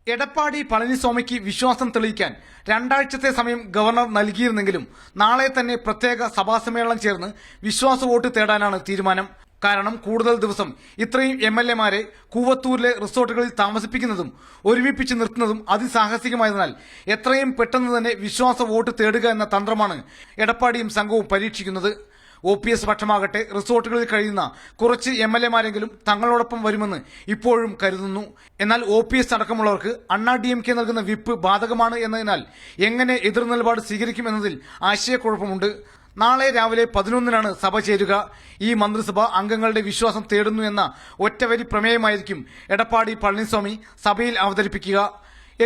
എടപ്പാടി പളനിസ്വാമിക്ക് വിശ്വാസം തെളിയിക്കാൻ രണ്ടാഴ്ചത്തെ സമയം ഗവർണർ നൽകിയിരുന്നെങ്കിലും നാളെ തന്നെ പ്രത്യേക സഭാസമ്മേളനം ചേർന്ന് വിശ്വാസ വോട്ട് തേടാനാണ് തീരുമാനം. കാരണം കൂടുതൽ ദിവസം ഇത്രയും എംഎൽഎമാരെ കൂവത്തൂരിലെ റിസോർട്ടുകളിൽ താമസിപ്പിക്കുന്നതും ഒരുമിപ്പിച്ച് നിർത്തുന്നതും അതിസാഹസികമായതിനാൽ എത്രയും പെട്ടെന്ന് തന്നെ വിശ്വാസ വോട്ട് തേടുക എന്ന തന്ത്രമാണ് എടപ്പാടിയും സംഘവും പരീക്ഷിക്കുന്നത്. OPS പക്ഷമാകട്ടെ റിസോർട്ടുകളിൽ കഴിയുന്ന കുറച്ച് എംഎൽഎമാരെങ്കിലും തങ്ങളോടൊപ്പം വരുമെന്ന് ഇപ്പോഴും കരുതുന്നു. എന്നാൽ OPS അടക്കമുള്ളവർക്ക് അണ്ണാ DMK നൽകുന്ന വിപ്പ് ബാധകമാണ് എന്നതിനാൽ എങ്ങനെ എതിർ നിലപാട് സ്വീകരിക്കുമെന്നതിൽ ആശയക്കുഴപ്പമുണ്ട്. നാളെ രാവിലെ 11-നാണ് സഭ ചേരുക. ഈ മന്ത്രിസഭ അംഗങ്ങളുടെ വിശ്വാസം തേടുന്നു എന്ന ഒറ്റവരി പ്രമേയമായിരിക്കും എടപ്പാടി പളനിസ്വാമി സഭയിൽ അവതരിപ്പിക്കുക.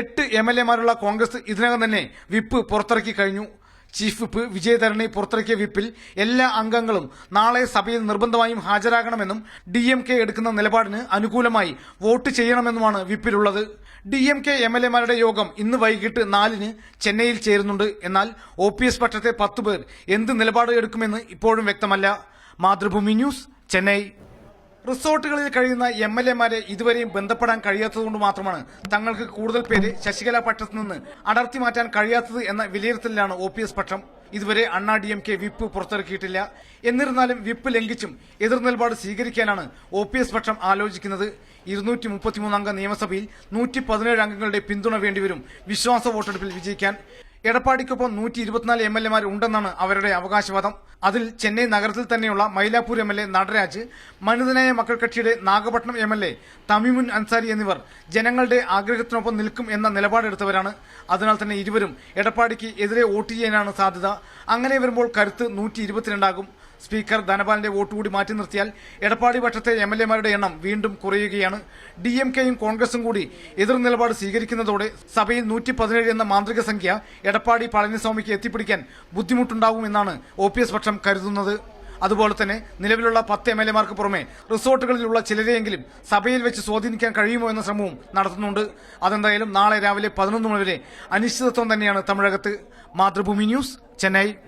8 എംഎൽഎമാരുള്ള കോൺഗ്രസ് ഇതിനകം തന്നെ വിപ്പ് പുറത്തിറക്കി കഴിഞ്ഞു. ചീഫ് വിപ്പ് വിജയധരണി പുറത്തിറക്കിയ വിപ്പിൽ എല്ലാ അംഗങ്ങളും നാളെ സഭയിൽ നിർബന്ധമായും ഹാജരാകണമെന്നും DMK എടുക്കുന്ന നിലപാടിന് അനുകൂലമായി വോട്ട് ചെയ്യണമെന്നുമാണ് വിപ്പിലുള്ളത്. DMK എംഎൽഎമാരുടെ യോഗം ഇന്ന് വൈകിട്ട് 4-ന് ചെന്നൈയിൽ ചേരുന്നുണ്ട്. എന്നാൽ OPS പക്ഷത്തെ 10 പേർ എന്ത് നിലപാട് എടുക്കുമെന്ന് ഇപ്പോഴും വ്യക്തമല്ല. മാതൃഭൂമി ന്യൂസ്, ചെന്നൈ. റിസോർട്ടുകളിൽ കഴിയുന്ന എംഎൽഎമാരെ ഇതുവരെയും ബന്ധപ്പെടാൻ കഴിയാത്തതുകൊണ്ട് മാത്രമാണ് തങ്ങൾക്ക് കൂടുതൽ പേരെ ശശികല പക്ഷത്തു നിന്ന് അടർത്തി മാറ്റാൻ കഴിയാത്തത് എന്ന വിലയിരുത്തലിലാണ് OPS പക്ഷം. ഇതുവരെ അണ്ണാ DMK വിപ്പ് പുറത്തിറക്കിയിട്ടില്ല. എന്നിരുന്നാലും വിപ്പ് ലംഘിച്ചും എതിർ നിലപാട് സ്വീകരിക്കാനാണ് OPS പക്ഷം ആലോചിക്കുന്നത്. 233 അംഗ നിയമസഭയിൽ 117 അംഗങ്ങളുടെ പിന്തുണ വേണ്ടിവരും വിശ്വാസ വോട്ടെടുപ്പിൽ വിജയിക്കാൻ. എടപ്പാടിക്കൊപ്പം 124 എംഎൽഎമാർ ഉണ്ടെന്നാണ് അവരുടെ അവകാശവാദം. അതിൽ ചെന്നൈ നഗരത്തിൽ തന്നെയുള്ള മൈലാപ്പൂർ MLA നടരാജ്, മനിതനായ മക്കൾ കക്ഷിയുടെ നാഗപട്ടണം MLA തമീമുൻ അൻസാരി എന്നിവർ ജനങ്ങളുടെ ആഗ്രഹത്തിനൊപ്പം നിൽക്കും എന്ന നിലപാടെടുത്തവരാണ്. അതിനാൽ തന്നെ ഇരുവരും എടപ്പാടിക്ക് എതിരെ വോട്ട് ചെയ്യാനാണ് സാധ്യത. അങ്ങനെ വരുമ്പോൾ കരുത്ത് 122 ആകും. സ്പീക്കർ ധനപാലിന്റെ വോട്ട് കൂടി മാറ്റി നിർത്തിയാൽ എടപ്പാടി പക്ഷത്തെ എംഎൽഎമാരുടെ എണ്ണം വീണ്ടും കുറയുകയാണ്. DMKയും കോൺഗ്രസും കൂടി എതിർ നിലപാട് സ്വീകരിക്കുന്നതോടെ സഭയിൽ 117 എന്ന മാന്ത്രിക സംഖ്യ എടപ്പാടി പളനിസ്വാമിക്ക് എത്തിപ്പിടിക്കാൻ ബുദ്ധിമുട്ടുണ്ടാകുമെന്നാണ് OPS പക്ഷം കരുതുന്നത്. അതുപോലെ തന്നെ നിലവിലുള്ള 10 എംഎൽഎമാർക്ക് പുറമെ റിസോർട്ടുകളിലുള്ള ചിലരെയെങ്കിലും സഭയിൽ വെച്ച് സ്വാധീനിക്കാൻ കഴിയുമോ എന്ന ശ്രമവും നടത്തുന്നുണ്ട്. അതെന്തായാലും നാളെ രാവിലെ 11 മണി വരെ അനിശ്ചിതത്വം തന്നെയാണ് തമിഴകത്ത്. മാതൃഭൂമി ന്യൂസ്, ചെന്നൈ.